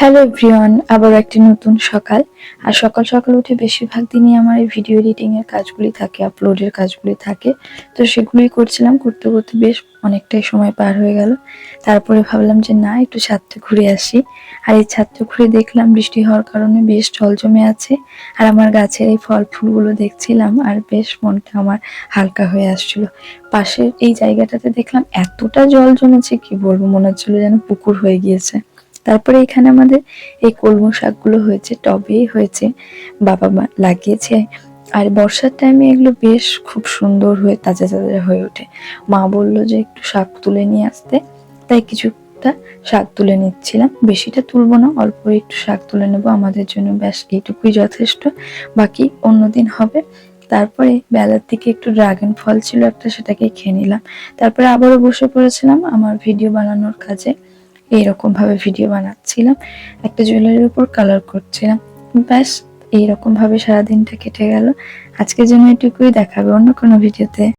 Hello everyone, আবার একটি নতুন সকাল। আর সকাল সকাল উঠে বেশিরভাগ দিনই আমার এই ভিডিও এডিটিং এর কাজগুলি থাকে, আপলোডের কাজগুলি থাকে। তো সেগুলোই করছিলাম, করতে করতে বেশ অনেকটাই সময় পার হয়ে গেল। তারপরে ভাবলাম যে না, একটু ছাদটা ঘুরে আসি। আর এই ছাদটা ঘুরে দেখলাম বৃষ্টি হওয়ার কারণে বেশ জল জমে আছে। আর আমার গাছের এই ফল ফুলগুলো দেখছিলাম আর বেশ মনটা আমার হালকা হয়ে আসছিল। পাশের এই জায়গাটাতে দেখলাম এতটা জল জমেছে, কি বলবো, মনে হচ্ছিল যেন পুকুর হয়ে গিয়েছে। তারপরে এখানে আমাদের এই কলমি শাকগুলো হয়েছে, টবেই হয়েছে, বাবা মা লাগিয়েছে। আর বর্ষার টাইমে এগুলো বেশ খুব সুন্দর হয়ে তাজা তাজা হয়ে ওঠে। মা বললো যে একটু শাক তুলে নিয়ে আসতে, তাই কিছুটা শাক তুলে নিচ্ছিলাম। বেশিটা তুলবো না, অল্প একটু শাক তুলে নেবো, আমাদের জন্য ব্যাস এইটুকুই যথেষ্ট, বাকি অন্যদিন হবে। তারপরে বেলার দিকে একটু ড্রাগন ফল ছিল একটা, সেটাকে খেয়ে নিলাম। তারপরে আবারও বসে পড়েছিলাম আমার ভিডিও বানানোর কাজে। এইরকম ভাবে ভিডিও বানাচ্ছিলাম, একটা জুয়েলারির উপর কালার করছিলাম। ব্যাস এইরকম ভাবে সারাদিনটা কেটে গেল। আজকের জন্য এটুকুই, দেখাবে অন্য কোনো ভিডিওতে।